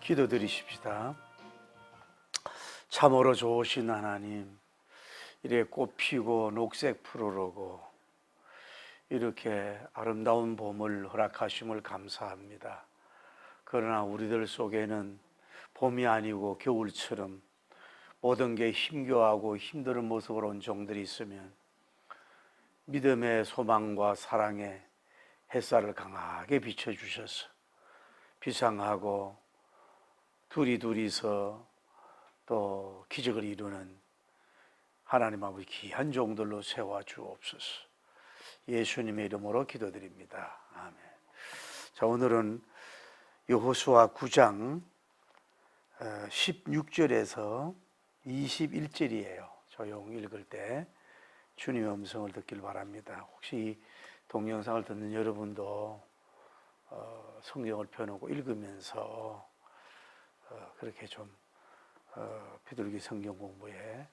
기도드리십시다. 참으로 좋으신 하나님, 이래 꽃피고 녹색 푸르르고 이렇게 아름다운 봄을 허락하심을 감사합니다. 그러나 우리들 속에는 봄이 아니고 겨울처럼 모든 게 힘겨워하고 힘든 모습으로 온 종들이 있으면 믿음의 소망과 사랑의 햇살을 강하게 비춰주셔서 비상하고 둘이서 또 기적을 이루는 하나님 아버지 귀한 종들로 세워 주옵소서. 예수님의 이름으로 기도드립니다. 아멘. 자, 오늘은 여호수아 9장 16절에서 21절이에요. 조용히 읽을 때 주님의 음성을 듣길 바랍니다. 혹시 이 동영상을 듣는 여러분도 성경을 펴놓고 읽으면서 그렇게 좀 비둘기 성경 공부에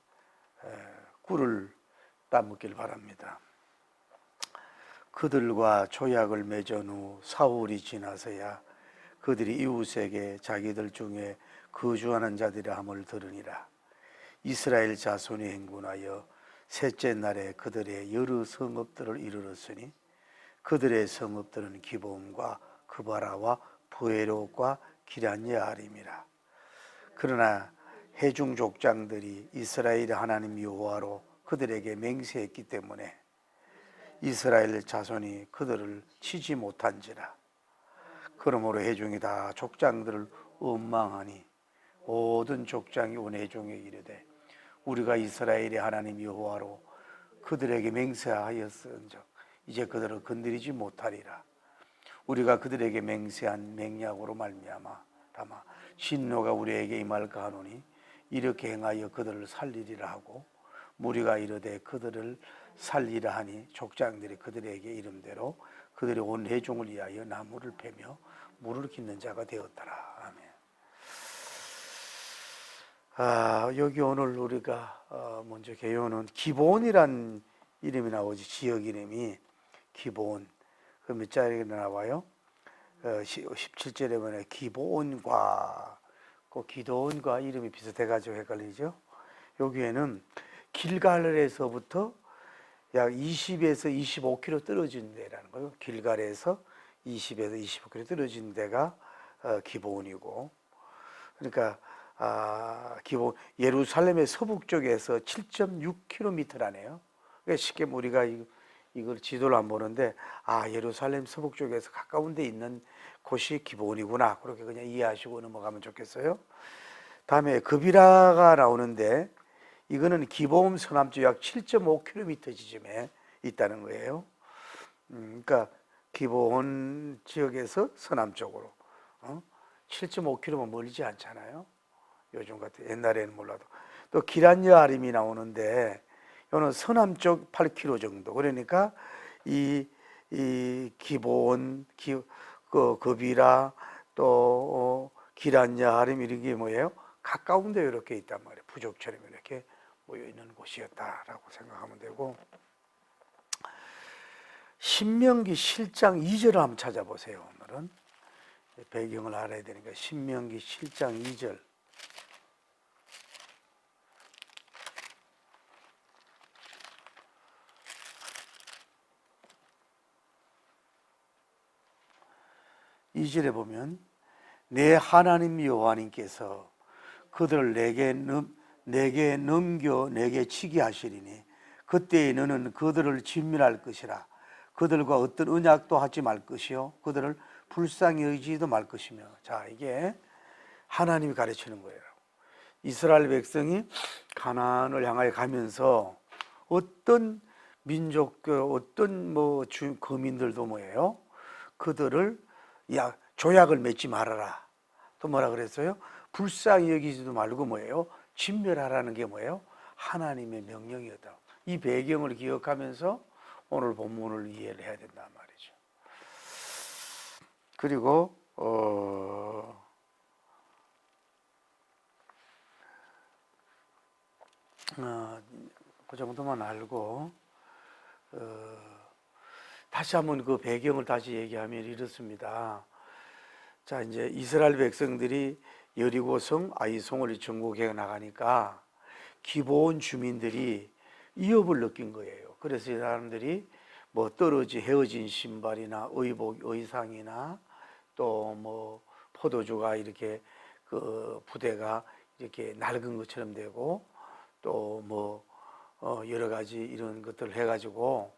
꿀을 따먹길 바랍니다. 그들과 조약을 맺은 후 사흘이 지나서야 그들이 이웃에게 자기들 중에 거주하는 자들의 함을 들으니라. 이스라엘 자손이 행군하여 셋째 날에 그들의 여러 성읍들을 이르렀으니 그들의 성읍들은 기브온과 그바라와 브에롯과 기럇예아림이라. 그러나 회중 족장들이 이스라엘 하나님 여호와로 그들에게 맹세했기 때문에 이스라엘 자손이 그들을 치지 못한지라. 그러므로 회중이 다 족장들을 원망하니 모든 족장이 온 회중에 이르되 우리가 이스라엘의 하나님 여호와로 그들에게 맹세하였은즉 이제 그들을 건드리지 못하리라. 우리가 그들에게 맹세한 맹약으로 말미암아 다마 진노가 우리에게 임할까 하노니 이렇게 행하여 그들을 살리리라 하고 무리가 이르되 그들을 살리라 하니 족장들이 그들에게 이름대로 그들의 온 회중을 위하여 나무를 패며 물을 깃는 자가 되었더라. 아멘. 여기 오늘 우리가 먼저 개요는 기브온이란 이름이 나오지. 지역 이름이 기브온. 그 몇 자리가 나와요? 17절에 보면 기브온과 그 기드온과 이름이 비슷해가지고 헷갈리죠. 여기에는 길갈에서부터 약 20에서 25km 떨어진 데라는 거예요. 길갈에서 20에서 25km 떨어진 데가 기브온이고, 그러니까 기브온 예루살렘의 서북쪽에서 7.6km라네요. 그러니까 쉽게 우리가 이걸 지도를 안 보는데 예루살렘 서북쪽에서 가까운 데 있는 곳이 기브온이구나, 그렇게 그냥 이해하시고 넘어가면 좋겠어요. 다음에 그비라가 나오는데 이거는 기브온 서남쪽 약 7.5km 지점에 있다는 거예요. 그러니까 기브온 지역에서 서남쪽으로 7.5km면 멀지 않잖아요. 요즘 같은 옛날에는 몰라도. 또 기럇예아림이 나오는데 이거는 서남쪽 8km 정도. 그러니까 이 기브온, 그비라 또 기럇예아림 이런 게 뭐예요? 가까운데 이렇게 있단 말이에요. 부족처럼 이렇게 모여 있는 곳이었다라고 생각하면 되고, 신명기 7장 2절을 한번 찾아보세요. 오늘은 배경을 알아야 되니까 신명기 7장 2절. 이절에 보면 내 하나님 여호와님께서 그들을 내게 넘겨 내게 치게 하시리니 그때에 너는 그들을 진멸할 것이라. 그들과 어떤 언약도 하지 말 것이요 그들을 불쌍히 여기지도 말 것이며. 자, 이게 하나님이 가르치는 거예요. 이스라엘 백성이 가나안을 향하여 가면서 어떤 민족들, 어떤 거민들도 뭐예요? 그들을 조약을 맺지 말아라. 또 뭐라 그랬어요? 불쌍히 여기지도 말고 뭐예요? 진멸하라는 게 뭐예요? 하나님의 명령이었다. 이 배경을 기억하면서 오늘 본문을 이해를 해야 된단 말이죠. 그리고 그 정도만 알고 다시 한번 그 배경을 다시 얘기하면 이렇습니다. 자, 이제 이스라엘 백성들이 여리고성, 아이성을 정복해 나가니까 기브온 주민들이 위협을 느낀 거예요. 그래서 이 사람들이 뭐 떨어지 헤어진 신발이나 의복, 의상이나 또 뭐 포도주가 이렇게 그 부대가 이렇게 낡은 것처럼 되고 또 뭐 여러 가지 이런 것들을 해가지고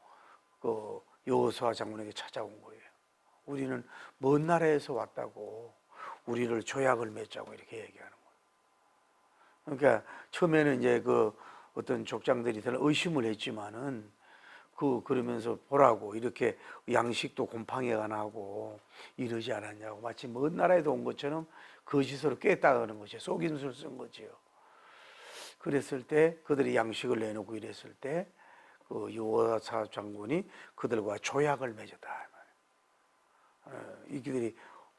그 여호수아 장군에게 찾아온 거예요. 우리는 먼 나라에서 왔다고 우리를 조약을 맺자고 이렇게 얘기하는 거예요. 그러니까 처음에는 이제 그 어떤 족장들이 들 의심을 했지만은 그러면서 보라고 이렇게 양식도 곰팡이가 나고 이러지 않았냐고 마치 먼 나라에도 온 것처럼 거짓으로 꿰따가는 것이 속임수를 쓴 거지요. 그랬을 때 그들이 양식을 내놓고 이랬을 때 그 여호사 장군이 그들과 조약을 맺었다. 이들이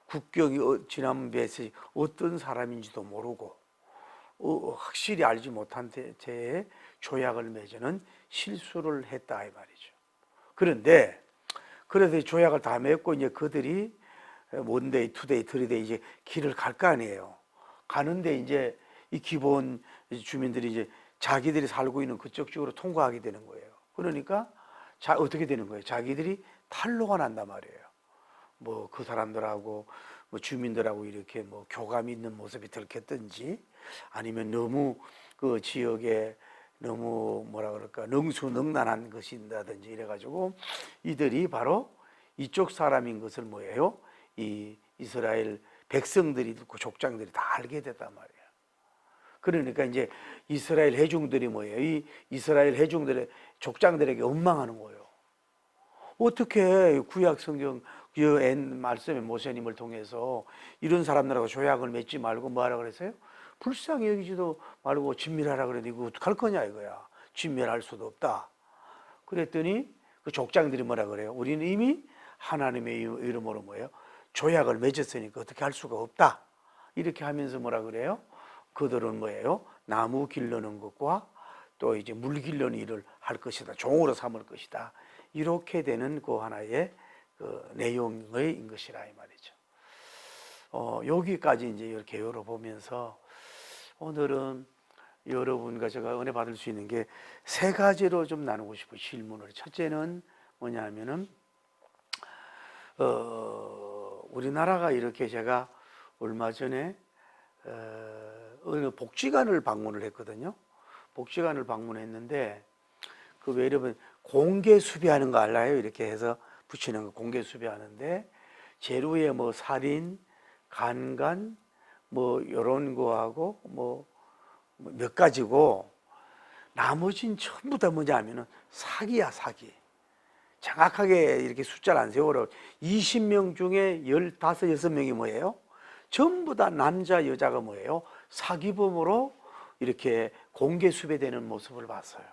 국경이 지난 배에서 어떤 사람인지도 모르고 확실히 알지 못한 채에 조약을 맺는 실수를 했다 이 말이죠. 그런데 그래서 조약을 다 맺고 이제 그들이 원데이, 투데이, 쓰리데이 이제 길을 갈 거 아니에요. 가는데 이제 이 기본 주민들이 이제 자기들이 살고 있는 그쪽 쪽으로 통과하게 되는 거예요. 그러니까 어떻게 되는 거예요? 자기들이 탈로가 난단 말이에요. 뭐 그 사람들하고 뭐 주민들하고 이렇게 뭐 교감이 있는 모습이 들켰든지 아니면 너무 그 지역에 너무 뭐라 그럴까 능수능란한 것인다든지 이래가지고 이들이 바로 이쪽 사람인 것을 뭐예요? 이 이스라엘 백성들이 듣고 족장들이 다 알게 됐단 말이에요. 그러니까 이제 이스라엘 회중들이 뭐예요? 이 이스라엘 회중들의 족장들에게 원망하는 거예요. 어떻게 구약 성경 말씀의 모세님을 통해서 이런 사람들하고 조약을 맺지 말고 뭐 하라 그랬어요? 불쌍히 여기지도 말고 진멸하라 그랬는데 이거 어떡할 거냐 이거야. 진멸할 수도 없다. 그랬더니 그 족장들이 뭐라 그래요? 우리는 이미 하나님의 이름으로 뭐예요? 조약을 맺었으니까 어떻게 할 수가 없다. 이렇게 하면서 뭐라 그래요? 그들은 뭐예요? 나무 길르는 것과 또 이제 물 길르는 일을 할 것이다. 종으로 삼을 것이다. 이렇게 되는 그 하나의 그 내용의 것이라 이 말이죠. 여기까지 이제 이렇게 열어보면서 오늘은 여러분과 제가 은혜 받을 수 있는 게 세 가지로 좀 나누고 싶어요. 질문을. 첫째는 뭐냐면은 우리나라가 이렇게 제가 얼마 전에 어느 복지관을 방문을 했거든요. 복지관을 방문했는데 그 왜 여러분 공개 수배하는 거 알아요? 이렇게 해서 붙이는 거 공개 수배하는데 재료에 뭐 살인, 간간 뭐 이런 거하고 뭐 몇 가지고 나머지는 전부 다 뭐냐면은 사기야 사기. 정확하게 이렇게 숫자를 안 세워라. 20명 중에 15, 6명이 뭐예요? 전부 다 남자 여자가 뭐예요? 사기범으로 이렇게 공개 수배되는 모습을 봤어요.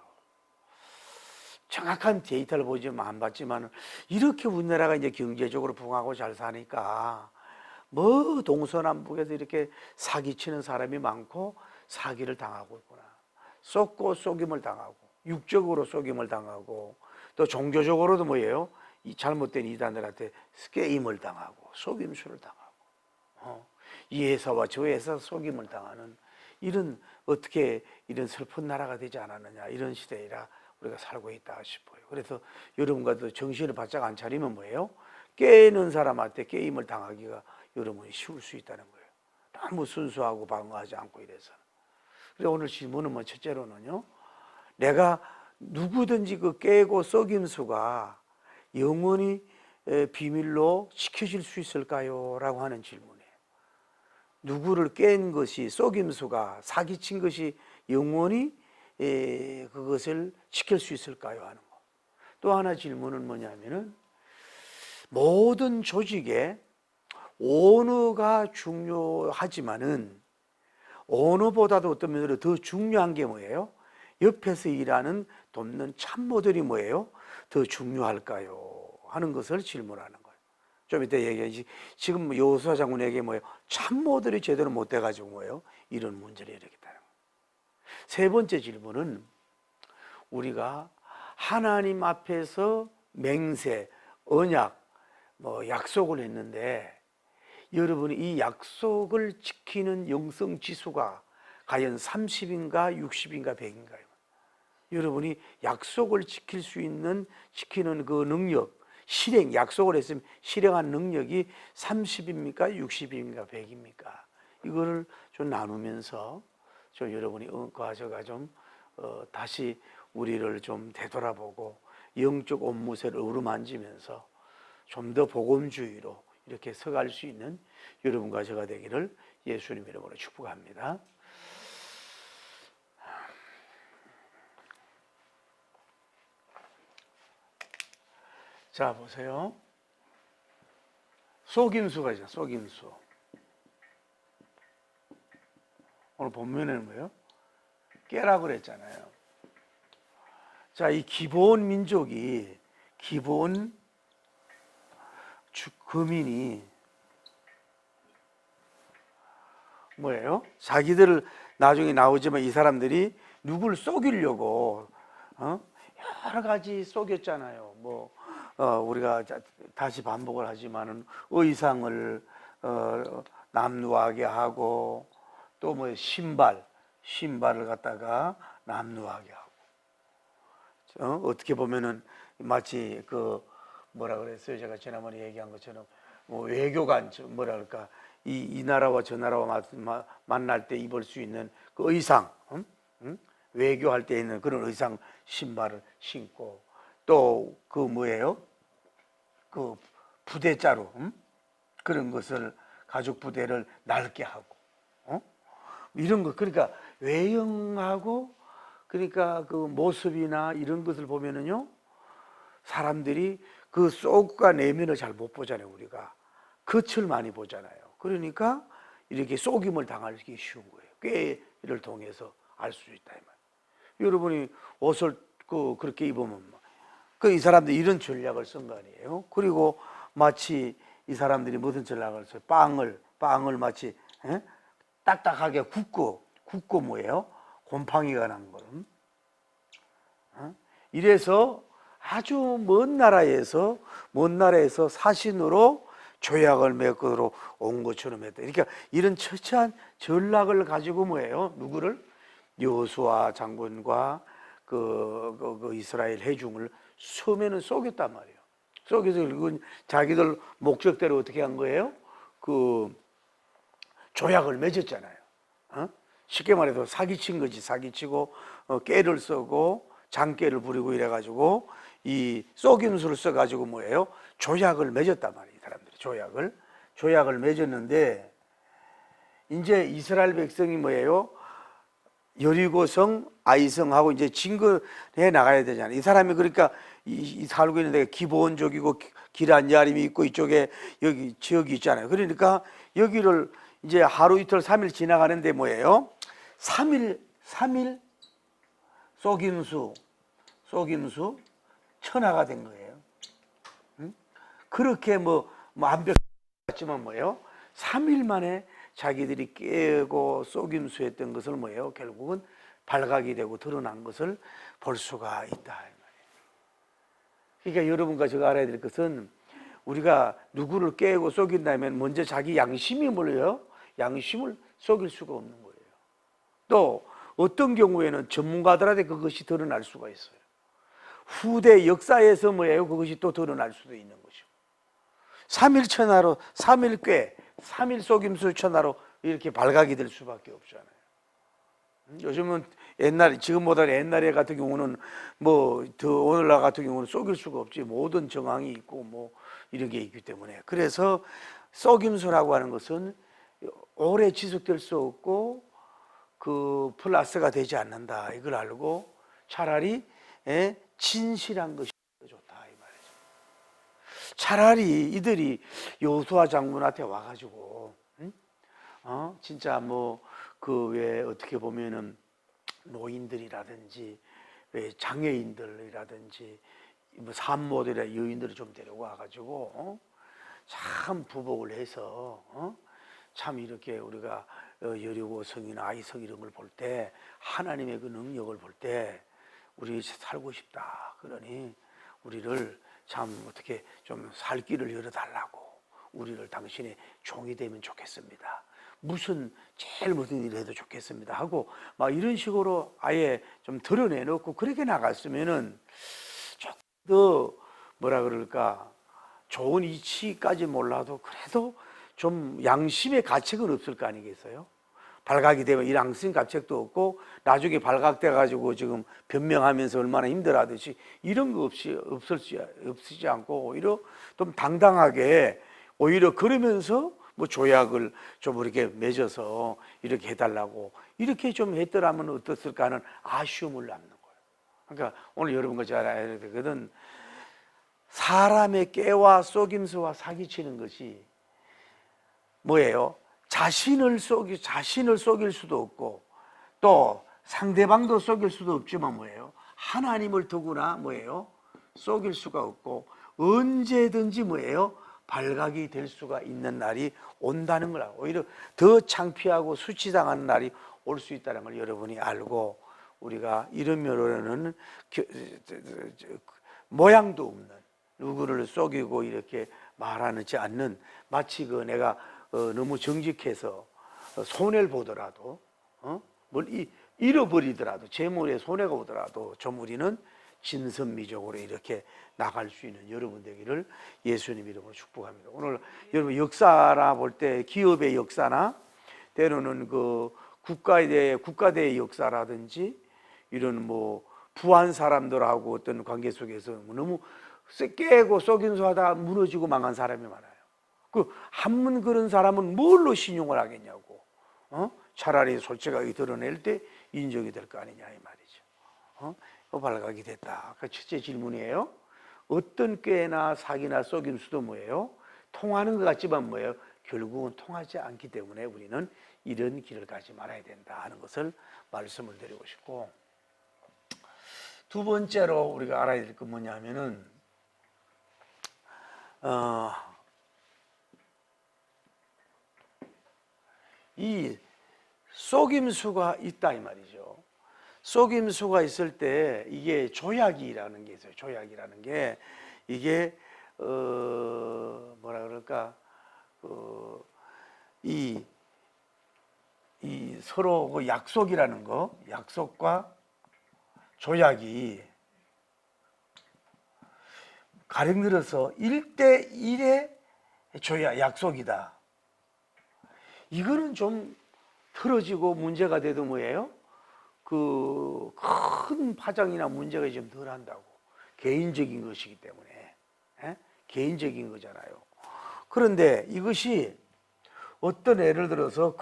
정확한 데이터를 보지만 안 봤지만 이렇게 우리나라가 이제 경제적으로 부강하고 잘 사니까 뭐 동서남북에서 이렇게 사기치는 사람이 많고 사기를 당하고 있구나. 속고 속임을 당하고 육적으로 속임을 당하고 또 종교적으로도 뭐예요? 이 잘못된 이단들한테 게임을 당하고 속임수를 당하고 이 회사와 저 회사 속임을 당하는 이런 어떻게 이런 슬픈 나라가 되지 않았느냐 이런 시대이라 우리가 살고 있다 싶어요. 그래서 여러분과도 정신을 바짝 안 차리면 뭐예요? 깨는 사람한테 게임을 당하기가 여러분이 쉬울 수 있다는 거예요. 너무 순수하고 방어하지 않고 이래서. 그래서 오늘 질문은 뭐 첫째로는요. 내가 누구든지 그 깨고 속임수가 영원히 비밀로 지켜질 수 있을까요? 라고 하는 질문이에요. 누구를 깬 것이 속임수가 사기친 것이 영원히 그것을 지킬 수 있을까요? 하는 거. 또 하나 질문은 뭐냐면은 모든 조직에 언어가 중요하지만은 언어보다도 어떤 면으로 더 중요한 게 뭐예요? 옆에서 일하는 돕는 참모들이 뭐예요? 더 중요할까요? 하는 것을 질문하는 거예요. 좀 이따 얘기하지. 지금 여호수아 장군에게 뭐예요? 참모들이 제대로 못 돼가지고 뭐예요? 이런 문제를 일으켰다는 거예요. 세 번째 질문은 우리가 하나님 앞에서 맹세, 언약, 뭐 약속을 했는데 여러분이 이 약속을 지키는 영성 지수가 과연 30인가 60인가 100인가요? 여러분이 약속을 지키는 그 능력, 약속을 했으면 실행한 능력이 30입니까 60입니까 100입니까? 이거를 좀 나누면서 좀 여러분이 저가 좀 다시 우리를 좀 되돌아보고 영적 옷무새를 어루만지면서 좀 더 복음주의로 이렇게 서갈 수 있는 여러분과 제가 되기를 예수님 이름으로 축복합니다. 자, 보세요. 속임수가 있잖아요. 속임수. 오늘 본문에는 뭐예요? 깨라고 그랬잖아요. 자, 이 기본 민족이, 기본 거민이 뭐예요? 자기들을 나중에 나오지만 이 사람들이 누굴 속이려고 여러 가지 속였잖아요. 우리가 다시 반복을 하지만은 의상을 남루하게 하고 또 뭐 신발을 갖다가 남루하게 하고 어떻게 보면은 마치 뭐라 그랬어요? 제가 지난번에 얘기한 것처럼 뭐 외교관 뭐라 그럴까 이 나라와 저 나라와 만날 때 입을 수 있는 그 의상, 외교할 때 있는 그런 의상 신발을 신고 또 그 뭐예요? 그 부대자루 그런 것을 가죽 부대를 낡게 하고 이런 거 그러니까 외형하고 그러니까 그 모습이나 이런 것을 보면은요 사람들이 그 속과 내면을 잘 못 보잖아요. 우리가 겉을 많이 보잖아요. 그러니까 이렇게 속임을 당하기 쉬운 거예요. 꾀를 통해서 알 수 있다 이 말. 여러분이 옷을 그렇게 입으면 이 사람들이 이런 전략을 쓴 거 아니에요. 그리고 마치 이 사람들이 무슨 전략을 써요? 빵을 마치 딱딱하게 굽고 뭐예요? 곰팡이가 난 거는. 이래서 아주 먼 나라에서 사신으로 조약을 맺도록 온 것처럼 했다. 그러니까 이런 처치한 전략을 가지고 뭐예요? 누구를? 여호수아 장군과 그 이스라엘 회중을 처음에는 속였단 말이에요. 속여서 자기들 목적대로 어떻게 한 거예요? 그 조약을 맺었잖아요. 쉽게 말해서 사기친 거지. 사기치고 깨를 쓰고 장깨를 부리고 이래가지고 이 속임수를 써가지고 뭐예요? 조약을 맺었단 말이에요. 이 사람들이 조약을 맺었는데 이제 이스라엘 백성이 뭐예요? 여리고성, 아이성하고 이제 진거해 나가야 되잖아요. 이 사람이 그러니까 이 살고 있는 데가 기본적이고 기란 야림이 있고 이쪽에 여기 지역이 있잖아요. 그러니까 여기를 이제 하루 이틀 3일 지나가는데 뭐예요? 3일 속임수 천하가 된 거예요. 그렇게 완벽했지만 뭐예요? 3일 만에 자기들이 깨고 속임수했던 것을 뭐예요? 결국은 발각이 되고 드러난 것을 볼 수가 있다. 그러니까 여러분과 제가 알아야 될 것은 우리가 누구를 깨고 속인다면 먼저 자기 양심이 뭐예요? 양심을 속일 수가 없는 거예요. 또 어떤 경우에는 전문가들한테 그것이 드러날 수가 있어요. 후대 역사에서 뭐예요? 그것이 또 드러날 수도 있는 거죠. 3일 천하로, 3일 꾀, 3일 속임수 천하로 이렇게 발각이 될 수밖에 없잖아요. 요즘은 지금보다 옛날에 같은 경우는 오늘날 같은 경우는 속일 수가 없지. 모든 정황이 있고 이런 게 있기 때문에. 그래서 속임수라고 하는 것은 오래 지속될 수 없고 플러스가 되지 않는다. 이걸 알고 차라리 진실한 것이 좋다 이 말이죠. 차라리 이들이 여호수아 장군한테 와가지고 진짜 왜 어떻게 보면은 노인들이라든지 왜 장애인들이라든지 산모들이나 여인들을 좀 데려와가지고 참 부복을 해서 참 이렇게 우리가 여리고성이나 아이성 이런 걸 볼 때 하나님의 그 능력을 볼 때 우리 살고 싶다. 그러니 우리를 참 어떻게 좀 살 길을 열어달라고 우리를 당신의 종이 되면 좋겠습니다. 무슨 일을 해도 좋겠습니다 하고 막 이런 식으로 아예 좀 드러내놓고 그렇게 나갔으면은 조금 더 뭐라 그럴까, 좋은 이치까지 몰라도 그래도 좀 양심의 가책은 없을 거 아니겠어요? 발각이 되면 이 양심 가책도 없고 나중에 발각돼 가지고 지금 변명하면서 얼마나 힘들어하듯이 이런 거 없으지 않고 오히려 좀 당당하게, 오히려 그러면서 뭐 조약을 좀 이렇게 맺어서 이렇게 해달라고 이렇게 좀 했더라면 어떻을까 하는 아쉬움을 남는 거예요. 그러니까 오늘 여러분과 잘 알아야 되거든. 사람의 깨와 속임수와 사기치는 것이 뭐예요? 자신을 속일 수도 없고 또 상대방도 속일 수도 없지만 뭐예요? 하나님을 더구나 뭐예요? 속일 수가 없고 언제든지 뭐예요? 발각이 될 수가 있는 날이 온다는 걸 알고 오히려 더 창피하고 수치당하는 날이 올 수 있다는 걸 여러분이 알고, 우리가 이런 면으로는 모양도 없는 누구를 속이고 이렇게 말하지 않는, 마치 내가 너무 정직해서 손해를 보더라도 뭘 잃어버리더라도 재물에 손해가 오더라도 좀 우리는 진선미적으로 이렇게 나갈 수 있는 여러분 되기를 예수님 이름으로 축복합니다. 오늘 여러분 역사나 볼 때 기업의 역사나 때로는 그 국가대의 역사라든지 이런 뭐 부한 사람들하고 어떤 관계 속에서 너무 깨고 속임수하다 무너지고 망한 사람이 많아요. 한문 그런 사람은 뭘로 신용을 하겠냐고. 차라리 솔직하게 드러낼 때 인정이 될 거 아니냐 이 말이죠. 발각이 됐다. 그 첫째 질문이에요. 어떤 꾀나 사기나 속임수도 뭐예요? 통하는 것 같지만 뭐예요? 결국은 통하지 않기 때문에 우리는 이런 길을 가지 말아야 된다 하는 것을 말씀을 드리고 싶고, 두 번째로 우리가 알아야 될 건 뭐냐면은 이 속임수가 있다 이 말이죠. 속임수가 있을 때 이게 조약이라는 게 있어요. 조약이라는 게 이게 뭐라 그럴까, 이 서로 그 약속이라는 거, 약속과 조약이 가령 들어서 1대1의 조약, 약속이다. 이거는 좀 틀어지고 문제가 돼도 뭐예요? 그 큰 파장이나 문제가 좀 덜 한다고. 개인적인 것이기 때문에. 개인적인 거잖아요. 그런데 이것이 어떤 예를 들어서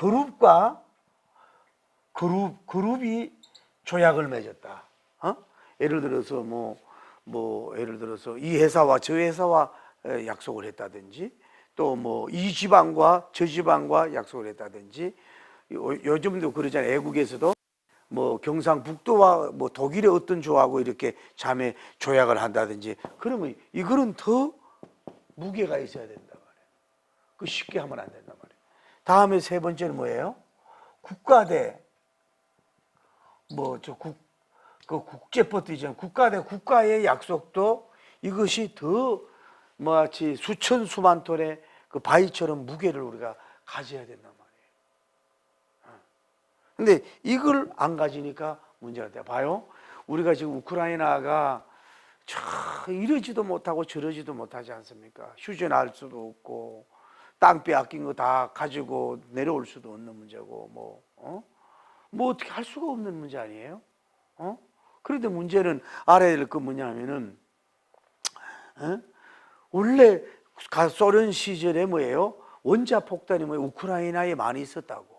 그룹이 조약을 맺었다. 예를 들어서 예를 들어서 이 회사와 저 회사와 약속을 했다든지, 또 뭐 이 지방과 저 지방과 약속을 했다든지, 요즘도 그러잖아요. 애국에서도 뭐 경상북도와 뭐 독일의 어떤 조하고 이렇게 자매 조약을 한다든지, 그러면 이거는 더 무게가 있어야 된단 말이에요. 그 쉽게 하면 안 된단 말이에요. 다음에 세 번째는 뭐예요? 국가 대 국제법도 있잖아요. 국가 대 국가의 약속도 이것이 더 마치 수천 수만 톤의 그 바위처럼 무게를 우리가 가져야 된단 말이에요. 근데 이걸 안 가지니까 문제가 돼. 봐요. 우리가 지금 우크라이나가 이러지도 못하고 저러지도 못하지 않습니까? 휴전할 수도 없고 땅 빼앗긴 거 다 가지고 내려올 수도 없는 문제고 뭐 어떻게 할 수가 없는 문제 아니에요? 그런데 문제는 알아야 될 건 뭐냐면은 원래 소련 시절에 뭐예요? 원자 폭탄이 우크라이나에 많이 있었다고.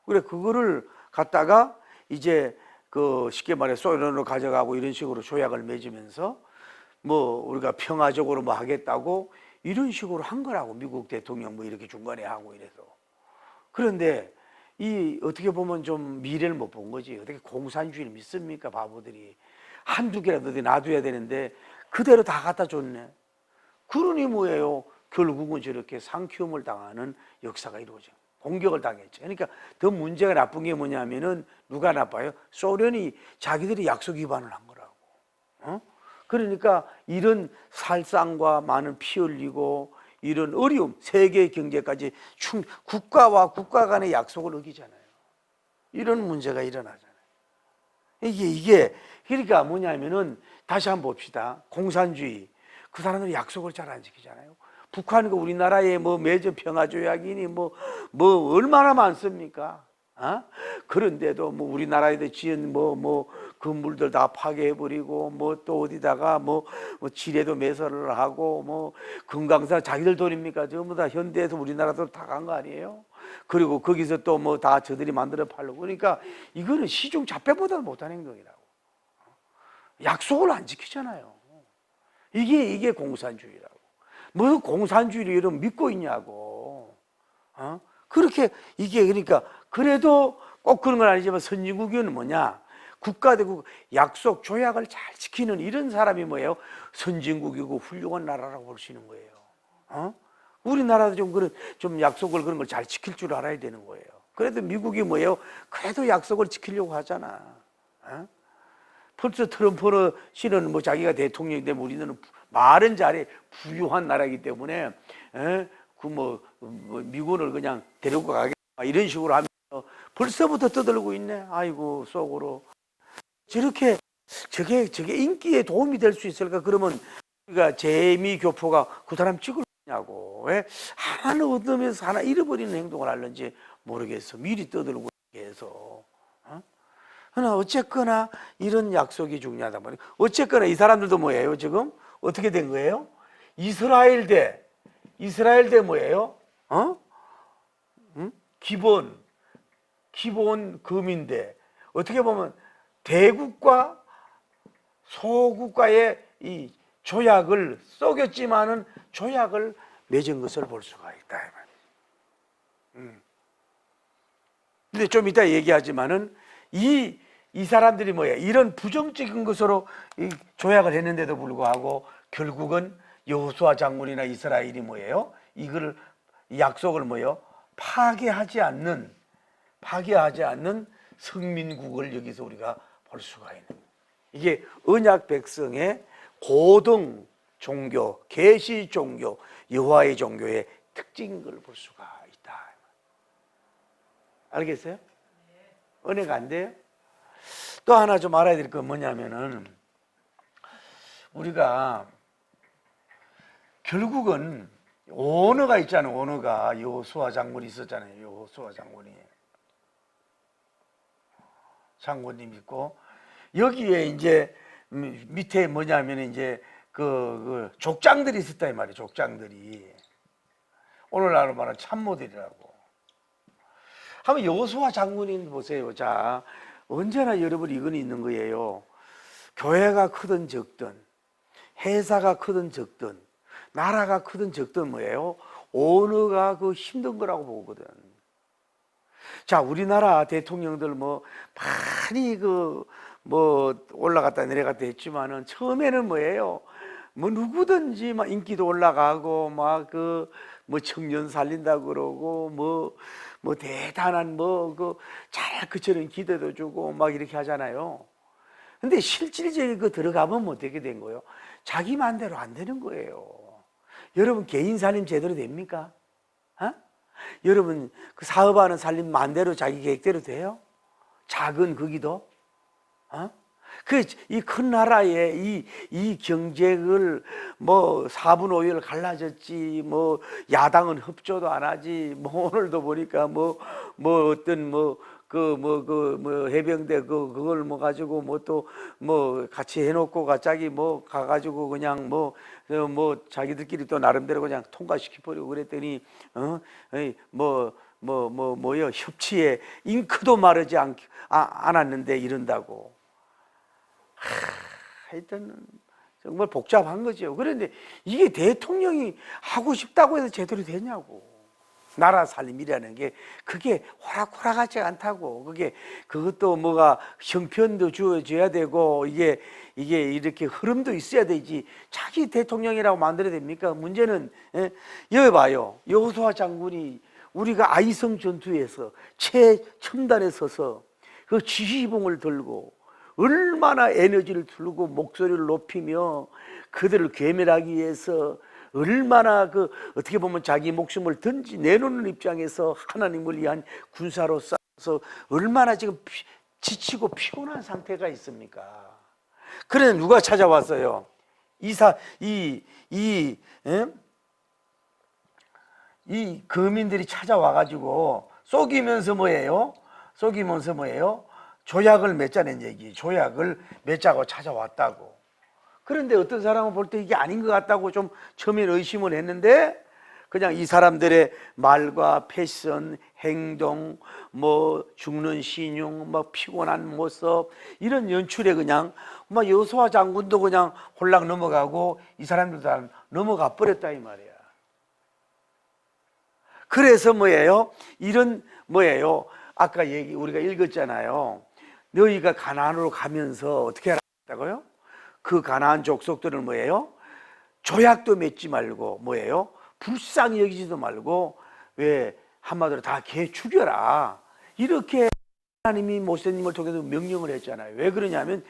그래 그거를 갖다가 이제 그 쉽게 말해 소련으로 가져가고 이런 식으로 조약을 맺으면서 뭐 우리가 평화적으로 뭐 하겠다고 이런 식으로 한 거라고. 미국 대통령 뭐 이렇게 중간에 하고 이래서. 그런데 이 어떻게 보면 좀 미래를 못 본 거지. 어떻게 공산주의를 믿습니까 바보들이. 한두 개라도 놔둬야 되는데 그대로 다 갖다 줬네. 그러니 뭐예요? 결국은 저렇게 상키움을 당하는 역사가 이루어진 거예요. 공격을 당했죠. 그러니까 더 문제가 나쁜 게 뭐냐면은 누가 나빠요? 소련이 자기들이 약속 위반을 한 거라고. 그러니까 이런 살상과 많은 피 흘리고 이런 어려움, 세계 경제까지 국가와 국가 간의 약속을 어기잖아요. 이런 문제가 일어나잖아요. 이게 그러니까 뭐냐면은 다시 한번 봅시다. 공산주의, 그 사람들은 약속을 잘 안 지키잖아요. 북한과 우리나라의 뭐 맺은 평화조약이니 뭐 얼마나 많습니까? 그런데도 뭐 우리나라에도 지은 뭐 건물들 다 파괴해버리고 뭐 또 어디다가 뭐 지뢰도 매설을 하고 뭐 금강산 자기들 돈입니까? 전부 다 현대에서 우리나라도 다 간 거 아니에요? 그리고 거기서 또 뭐 다 저들이 만들어 팔고 그러니까 이거는 시중 잡배보다는 못한 행동이라고. 약속을 안 지키잖아요. 이게 공산주의라고. 무슨 공산주의를 여러분 믿고 있냐고. 그렇게 이게 그러니까 그래도 꼭 그런 건 아니지만 선진국은 뭐냐? 국가대국 약속 조약을 잘 지키는 이런 사람이 뭐예요? 선진국이고 훌륭한 나라라고 볼 수 있는 거예요. 우리나라도 좀 약속을 그런 걸 잘 지킬 줄 알아야 되는 거예요. 그래도 미국이 뭐예요? 그래도 약속을 지키려고 하잖아. 벌써 트럼프는 씨는 뭐 자기가 대통령이 되면 우리는 말은 잘해 부유한 나라이기 때문에 미군을 그냥 데리고 가겠다 이런 식으로 하면서 벌써부터 떠들고 있네. 아이고 속으로 저렇게 저게 인기에 도움이 될 수 있을까? 그러면 우리가 재미 교포가 그 사람 찍을 거냐고. 왜 하나는 얻으면서 하나 잃어버리는 행동을 하는지 모르겠어. 미리 떠들고 해서. 그러나 어쨌거나 이런 약속이 중요하다 보니 어쨌거나 이 사람들도 뭐예요? 지금 어떻게 된 거예요? 이스라엘 대 뭐예요? 기본 금인데 어떻게 보면 대국과 소국가의 이 조약을 속였지만은 조약을 맺은 것을 볼 수가 있다. 근데 좀 이따 얘기하지만은 이 사람들이 뭐예요? 이런 부정적인 것으로 이 조약을 했는데도 불구하고 결국은 여호수아 장군이나 이스라엘이 뭐예요? 이거를 약속을 뭐예요? 파괴하지 않는 성민국을 여기서 우리가 볼 수가 있는 이게 언약 백성의 고등 종교, 계시 종교, 여호와의 종교의 특징인 걸 볼 수가 있다. 알겠어요? 은혜가 안 돼요? 또 하나 좀 알아야 될 건 뭐냐면은 우리가 결국은 언어가 있잖아요. 언어가 여호수아 장군이 있었잖아요. 여호수아 장군님 있고 여기에 이제 밑에 뭐냐면 이제 그 족장들이 있었다 이 말이에요. 족장들이 오늘날로 말하면 참모들이라고. 한번 여호수아 장군님 보세요. 자, 언제나 여러분 이건 있는 거예요. 교회가 크든 적든 회사가 크든 적든 나라가 크든 적든 뭐예요? 언어가 그 힘든 거라고 보거든. 자, 우리나라 대통령들 뭐 많이 올라갔다 내려갔다 했지만은 처음에는 뭐예요? 뭐 누구든지 막 인기도 올라가고 막 청년 살린다 그러고 뭐 대단한 잘 그처럼 기대도 주고 막 이렇게 하잖아요. 근데 실질적인 들어가면 어떻게 된 거예요? 자기 마음대로 안 되는 거예요. 여러분 개인 살림 제대로 됩니까? 여러분 그 사업하는 살림 마음대로 자기 계획대로 돼요? 작은 거기도? 이 큰 나라에 이 경쟁을 4분 5일 갈라졌지 야당은 협조도 안 하지 오늘도 보니까 어떤 해병대 그걸 가지고 또 같이 해놓고 갑자기 가가지고 그냥 자기들끼리 또 나름대로 그냥 통과시켜버리고 그랬더니 뭐요 협치에 잉크도 마르지 않았는데 이런다고. 하여튼 정말 복잡한 거죠. 그런데 이게 대통령이 하고 싶다고 해서 제대로 되냐고. 나라 살림이라는 게 그게 호락호락하지 않다고. 그것도 형편도 주어져야 되고 이게 이렇게 흐름도 있어야 되지. 자기 대통령이라고 만들어야 됩니까? 문제는 여기 봐요. 여호수아 장군이 우리가 아이성 전투에서 최첨단에 서서 그 지휘봉을 들고 얼마나 에너지를 들고 목소리를 높이며 그들을 괴멸하기 위해서 얼마나 그 어떻게 보면 자기 목숨을 내놓는 입장에서 하나님을 위한 군사로 싸워서 얼마나 지금 지치고 피곤한 상태가 있습니까? 그런데 누가 찾아왔어요? 이 거민들이 찾아와가지고 속이면서 뭐예요? 조약을 맺자는 얘기. 조약을 맺자고 찾아왔다고. 그런데 어떤 사람은 볼 때 이게 아닌 것 같다고 좀 처음에 의심을 했는데, 그냥 이 사람들의 말과 패션, 행동, 뭐 죽는 신용, 뭐 피곤한 모습, 이런 연출에 그냥 뭐 여호수아 장군도 그냥 홀랑 넘어가고 이 사람들도 다 넘어가 버렸다 이 말이야. 그래서 아까 우리가 읽었잖아요. 너희가 가나안으로 가면서 어떻게 하라고요? 그 가나안 족속들은 조약도 맺지 말고 불쌍히 여기지도 말고 한마디로 다 개 죽여라. 이렇게 하나님이 모세님을 통해서 명령을 했잖아요. 왜 그러냐면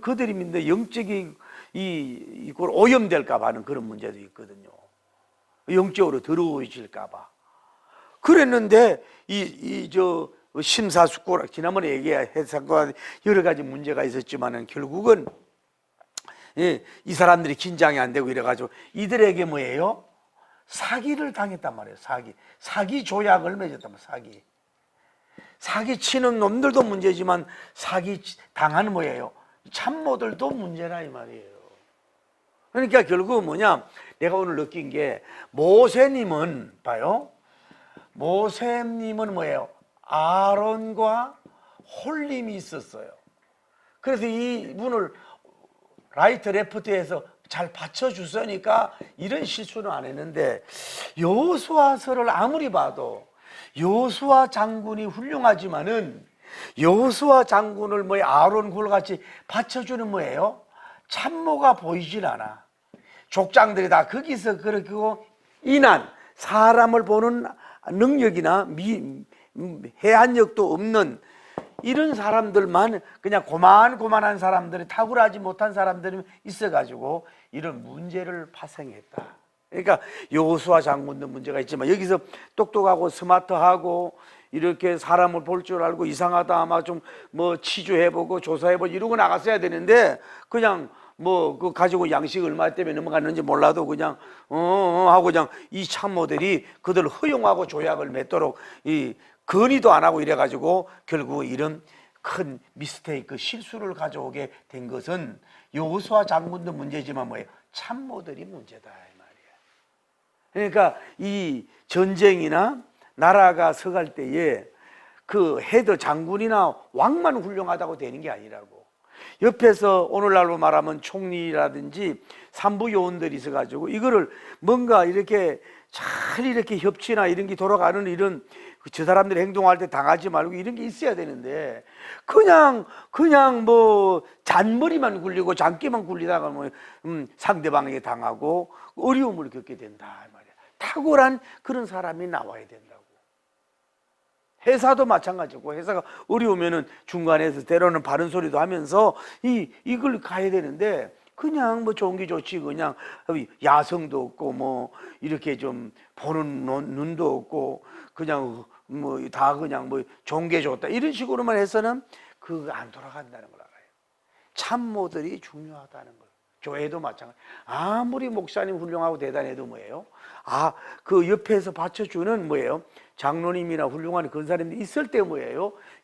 그들이 믿는 영적인 이걸 오염될까 봐 하는 그런 문제도 있거든요. 영적으로 더러워질까 봐. 그랬는데 심사숙고라 지난번에 얘기했던 여러 가지 문제가 있었지만은 결국은 이 사람들이 긴장이 안 되고 이래가지고 이들에게 사기를 당했단 말이에요. 사기 조약을 맺었단 말이에요. 사기 치는 놈들도 문제지만 사기 당하는 참모들도 문제라 이 말이에요. 그러니까 결국은 내가 오늘 느낀 게 모세님은 아론과 홀림이 있었어요. 그래서 이분을 라이트 레프트에서 잘 받쳐주으니까 이런 실수는 안 했는데, 여호수아서를 아무리 봐도 여호수아 장군이 훌륭하지만은 여호수아 장군을 아론 굴같이 받쳐주는 참모가 보이질 않아. 족장들이 다 거기서 그렇고 사람을 보는 능력이나 해안력도 없는 이런 사람들만, 그냥 고만고만한 사람들이, 탁월하지 못한 사람들이 있어가지고 이런 문제를 발생했다. 그러니까 여호수아 장군도 문제가 있지만 여기서 똑똑하고 스마트하고 이렇게 사람을 볼 줄 알고 이상하다 아마 좀 치주해보고 조사해보고 이러고 나갔어야 되는데, 그냥 그 가지고 양식 얼마 때문에 넘어갔는지 몰라도 그냥 하고 그냥 이 참모들이 그들 허용하고 조약을 맺도록 건의도 안 하고 이래가지고 결국 이런 큰 미스테이크, 실수를 가져오게 된 것은 여호수아 장군도 문제지만 참모들이 문제다 이 말이야. 그러니까 이 전쟁이나 나라가 서갈 때에 그 헤드 장군이나 왕만 훌륭하다고 되는 게 아니라고. 옆에서 오늘날로 말하면 총리라든지 산부 요원들이 있어가지고 이거를 뭔가 이렇게 잘 이렇게 협치나 이런 게 돌아가는 이런 저 사람들이 행동할 때 당하지 말고 이런 게 있어야 되는데, 그냥 잔머리만 굴리고 장기만 굴리다가 상대방에게 당하고 어려움을 겪게 된다 말이야. 탁월한 그런 사람이 나와야 된다고. 회사도 마찬가지고, 회사가 어려우면은 중간에서 때로는 바른 소리도 하면서 이걸 가야 되는데, 그냥 좋은 게 좋지, 그냥 야성도 없고 이렇게 좀 보는 눈도 없고 그냥 다 그냥 좋은 게 좋다 이런 식으로만 해서는 그거 안 돌아간다는 걸 알아요. 참모들이 중요하다는 걸. 교회도 마찬가지. 아무리 목사님 훌륭하고 대단해도 그 옆에서 받쳐주는 장로님이나 훌륭한 권사님들이 있을 때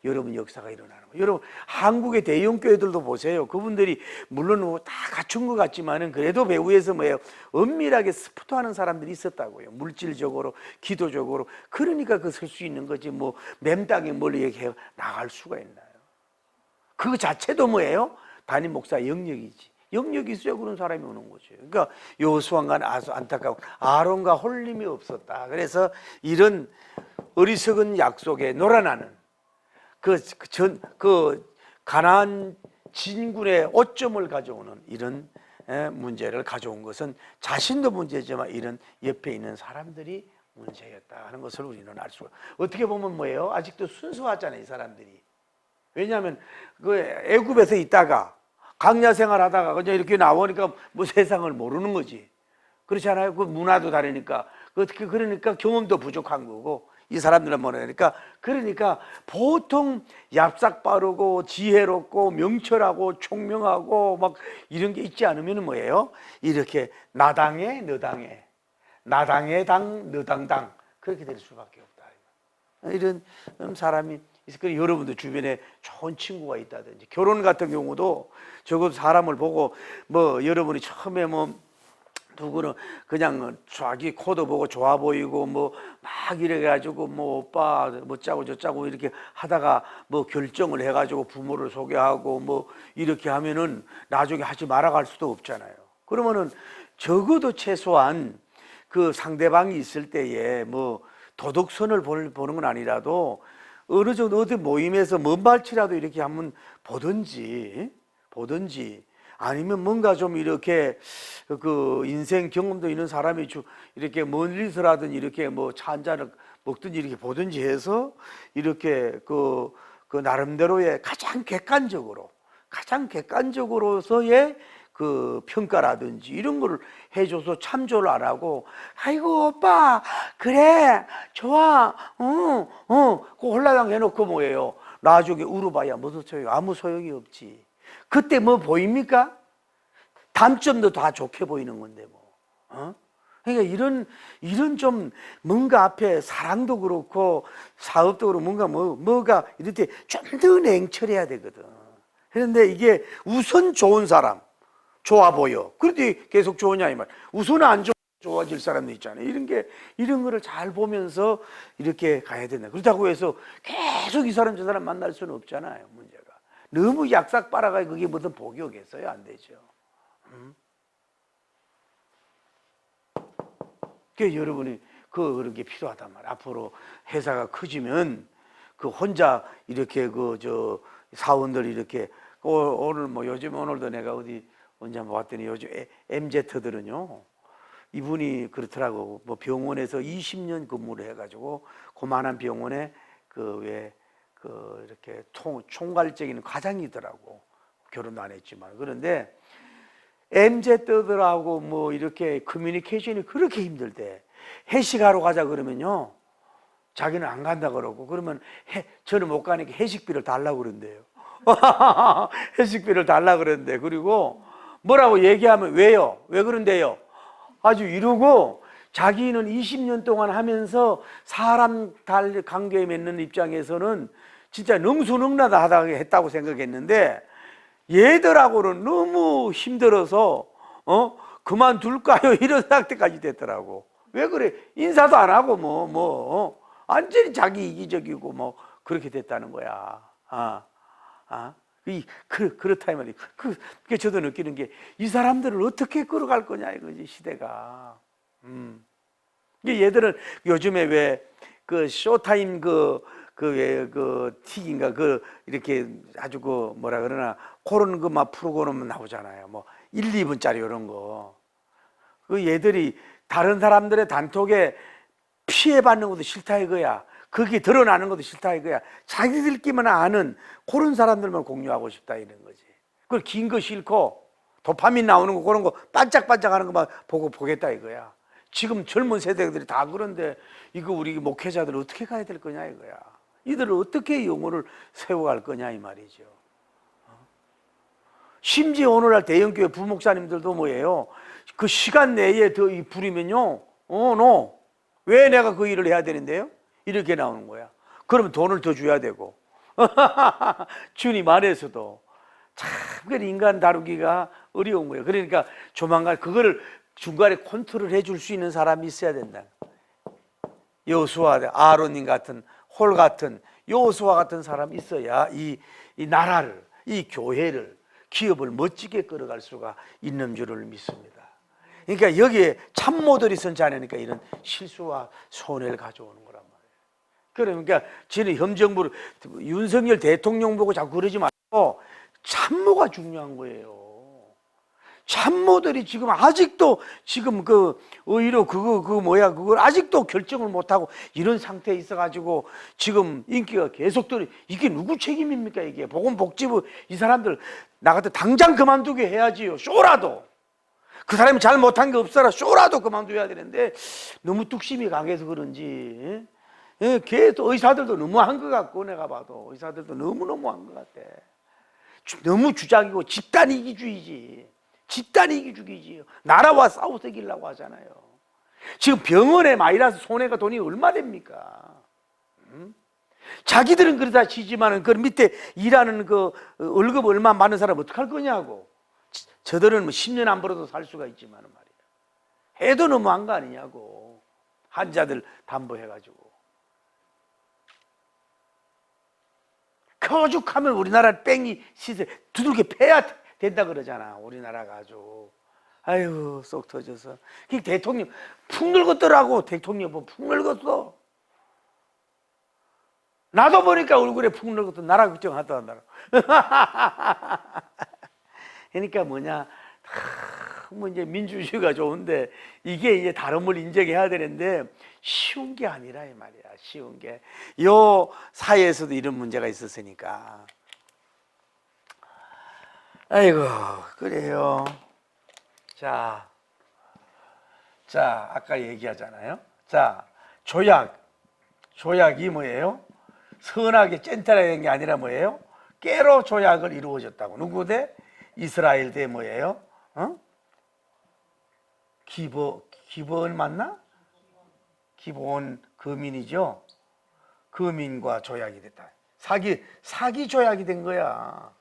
여러분 역사가 일어나는 거예요. 여러분 한국의 대형 교회들도 보세요. 그분들이 물론 다 갖춘 것 같지만은 그래도 배후에서 엄밀하게 스포트하는 사람들이 있었다고요. 물질적으로, 기도적으로. 그러니까 그 설 수 있는 거지. 맴땅에 멀리 이렇게 나갈 수가 있나요? 그 자체도 담임 목사 영역이지. 영역이 있어야 그런 사람이 오는 거죠. 그러니까 여호수아가 아주 안타까워. 아론과 홀림이 없었다. 그래서 이런 어리석은 약속에 놀아나는 가나안 진군의 오점을 가져오는 이런 문제를 가져온 것은 자신도 문제지만 이런 옆에 있는 사람들이 문제였다 하는 것을 우리는 알 수가. 어떻게 보면 아직도 순수하잖아요, 이 사람들이. 왜냐하면 그 애굽에서 있다가 강야 생활하다가 그냥 이렇게 나오니까 세상을 모르는 거지. 그렇지 않아요? 그 문화도 다르니까. 그러니까 경험도 부족한 거고, 이 사람들은 뭐냐니까, 그러니까 보통 얍삭 바르고 지혜롭고 명철하고 총명하고 막 이런 게 있지 않으면 뭐예요? 이렇게 나당해 너당해, 나당해 당 너당당, 그렇게 될 수밖에 없다. 이런 사람이 있을 거예요. 여러분도 주변에 좋은 친구가 있다든지, 결혼 같은 경우도 적어도 사람을 보고 뭐 여러분이 처음에 뭐 누구는 그냥 자기 코도 보고 좋아 보이고 뭐 막 이래가지고 뭐 오빠 뭐 짜고 저짜고 이렇게 하다가 뭐 결정을 해가지고 부모를 소개하고 뭐 이렇게 하면은 나중에 하지 말아갈 수도 없잖아요. 그러면은 적어도 최소한 그 상대방이 있을 때에 뭐 도덕선을 보는 건 아니라도 어느 정도 어디 모임에서 먼 발치라도 이렇게 한번 보든지 아니면 뭔가 좀 이렇게 그 인생 경험도 있는 사람이 이렇게 멀리서라든 이렇게 뭐 차 한 잔을 먹든지 이렇게 보든지 해서 이렇게 그 나름대로의 가장 객관적으로서의 그 평가라든지 이런 거를 해줘서 참조를 안 하고, 아이고 오빠 그래 좋아 그 홀라당 해놓고 뭐예요? 나중에 울어봐야 무슨 소용? 아무 소용이 없지. 그때 뭐 보입니까? 단점도 다 좋게 보이는 건데 뭐. 그러니까 이런 좀 뭔가 앞에 사랑도 그렇고 사업도 그렇고 뭐가 이렇게 좀 더 냉철해야 되거든. 그런데 이게 우선 좋은 사람 좋아 보여. 그런데 계속 좋으냐 이 말. 우선 안 좋아질 사람도 있잖아요. 이런 거를 잘 보면서 이렇게 가야 된다. 그렇다고 해서 계속 이 사람 저 사람 만날 수는 없잖아요. 문제가 너무 약삭 빨아가 그게 무슨 복이 오겠어요? 안 되죠. 그러니까 여러분이 그런 게 필요하단 말이에요. 앞으로 회사가 커지면 그 혼자 이렇게 사원들 이렇게 오늘 뭐 요즘 오늘도 내가 언제 한번 봤더니 요즘 MZ들은요, 이분이 그렇더라고. 뭐 병원에서 20년 근무를 해가지고 그만한 병원에 이렇게 총괄적인 과장이더라고. 결혼도 안 했지만. 그런데 MZ들하고 뭐 이렇게 커뮤니케이션이 그렇게 힘들대. 회식하러 가자 그러면요, 자기는 안 간다 그러고, 그러면 저는 못 가니까 회식비를 달라고 그런대요. 회식비를 달라고 그러는데, 그리고 뭐라고 얘기하면 왜요? 왜 그런데요? 아주 이러고, 자기는 20년 동안 하면서 사람 관계 맺는 입장에서는 진짜 능수능란하다 하다가 했다고 생각했는데, 얘들하고는 너무 힘들어서 그만둘까요? 이런 상태까지 됐더라고. 왜 그래? 인사도 안 하고 완전히 자기 이기적이고 뭐 그렇게 됐다는 거야. 그렇다 이 말이에요. 그게 저도 느끼는 게, 이 사람들을 어떻게 끌어갈 거냐 이거지, 시대가. 얘들은 요즘에 왜 그 쇼타임 틱인가 이렇게 아주 뭐라 그러나 그런 막 프로그램 나오잖아요. 뭐 1, 2분짜리 이런 거. 얘들이 다른 사람들의 단톡에 피해받는 것도 싫다 이거야. 그게 드러나는 것도 싫다 이거야. 자기들끼리만 아는 그런 사람들만 공유하고 싶다 이런 거지. 그걸 긴 거 싫고 도파민 나오는 거 그런 거 반짝반짝하는 거만 보겠다 이거야. 지금 젊은 세대들이 다 그런데 이거 우리 목회자들 어떻게 가야 될 거냐 이거야. 이들을 어떻게 영혼을 세워갈 거냐 이 말이죠. 심지어 오늘날 대형교회 부목사님들도 뭐예요? 그 시간 내에 더 부리면요, 왜 내가 그 일을 해야 되는데요? 이렇게 나오는 거야. 그러면 돈을 더 줘야 되고. 주님 안에서도 참 인간 다루기가 어려운 거예요. 그러니까 조만간 그거를 중간에 컨트롤 해줄 수 있는 사람이 있어야 된다. 여호수아, 아론님 같은, 홀 같은, 여호수아 같은 사람이 있어야 이 나라를, 이 교회를, 기업을 멋지게 끌어갈 수가 있는 줄을 믿습니다. 그러니까 여기에 참모들이 선지 않으니까 이런 실수와 손해를 가져오는 거란 말이에요. 그러니까 저는 현 정부를, 윤석열 대통령 보고 자꾸 그러지 말고 참모가 중요한 거예요. 참모들이 지금 아직도 오히려 그걸 아직도 결정을 못하고 이런 상태에 있어가지고 지금 인기가 계속 이게 누구 책임입니까? 이게 보건복지부 이 사람들 나 같아 당장 그만두게 해야지요. 쇼라도. 그 사람이 잘 못한 게 없어라 쇼라도 그만둬야 되는데 너무 뚝심이 강해서 그런지 계속 의사들도 너무한 것 같고, 내가 봐도 의사들도 너무너무한 것 같아. 너무 주작이고 집단 이기주의지. 집단 이기주의지. 나라와 싸워서 이기려고 하잖아요. 지금 병원에 마이너스 손해가 돈이 얼마 됩니까? 자기들은 그러다 치지만은 그 밑에 일하는 그 월급 얼마 많은 사람 어떡할 거냐고. 저들은 뭐 10년 안 벌어도 살 수가 있지만 말이야. 해도 너무한 거 아니냐고. 환자들 담보해가지고. 거죽하면 우리나라 뺑이 시세 두들겨 패야 된다 그러잖아. 우리나라가 아주. 아유, 쏙 터져서. 대통령 푹 늙었더라고. 대통령 푹 늙었어. 나도 보니까 얼굴에 푹 늙었어. 나라 걱정하더라. 그러니까 뭐냐, 뭐 이제 민주주의가 좋은데 이게 이제 다름을 인정해야 되는데 쉬운 게 아니라 이 말이야. 쉬운 게. 요 사회에서도 이런 문제가 있었으니까. 아이고, 그래요. 자, 아까 얘기하잖아요. 자, 조약이 뭐예요? 선하게 젠틀하게 된 게 아니라 뭐예요? 깨로 조약을 이루어졌다고. 누구 대? 이스라엘 대 뭐예요? 기브온 맞나? 기브온 거민이죠. 거민과 조약이 됐다. 사기 조약이 된 거야.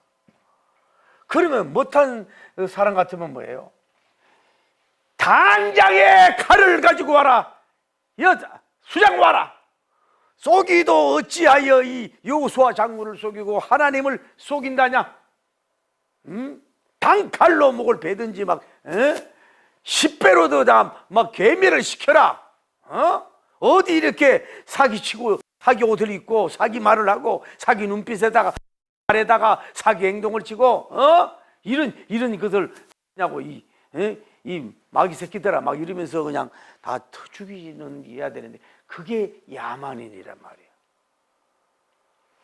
그러면 못한 사람 같으면 뭐예요? 당장에 칼을 가지고 와라. 여자 수장 와라. 속이도 어찌하여 이 여호수아 장군을 속이고 하나님을 속인다냐? 단칼로 목을 베든지 막 10배로도 막 괴멸을 시켜라. 어디 이렇게 사기치고 사기 옷을 입고 사기 말을 하고 사기 눈빛에다가 말에다가 사기 행동을 치고 이런 것을 하냐고. 이 마귀 새끼들아 막 이러면서 그냥 다 죽이는 해야 되는데 그게 야만인이란 말이에요.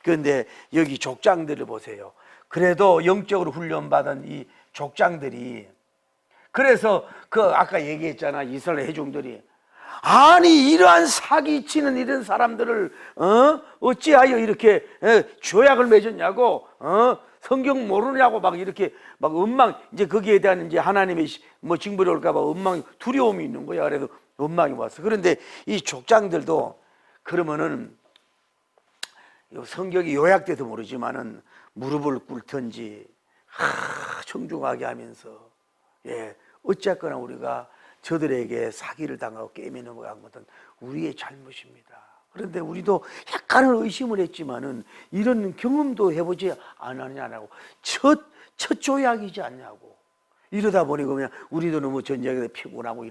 그런데 여기 족장들을 보세요. 그래도 영적으로 훈련받은 이 족장들이, 그래서 그 아까 얘기했잖아. 이스라엘 회중들이 아니 이러한 사기치는 이런 사람들을 어찌하여 이렇게 조약을 맺었냐고, 성경 모르냐고 막 이렇게 막 이제 거기에 대한 이제 하나님의 뭐 징벌이 올까봐 두려움이 있는 거야. 그래서 원망이 왔어. 그런데 이 족장들도 그러면은 성격이 요약돼도 모르지만은 무릎을 꿇든지 청중하게 하면서 어쨌거나 우리가 저들에게 사기를 당하고 깨매 넘어간 것은 우리의 잘못입니다. 그런데 우리도 약간은 의심을 했지만은 이런 경험도 해보지 않았냐고. 첫 조약이지 않냐고. 이러다 보니 그냥 우리도 너무 전쟁에 피곤하고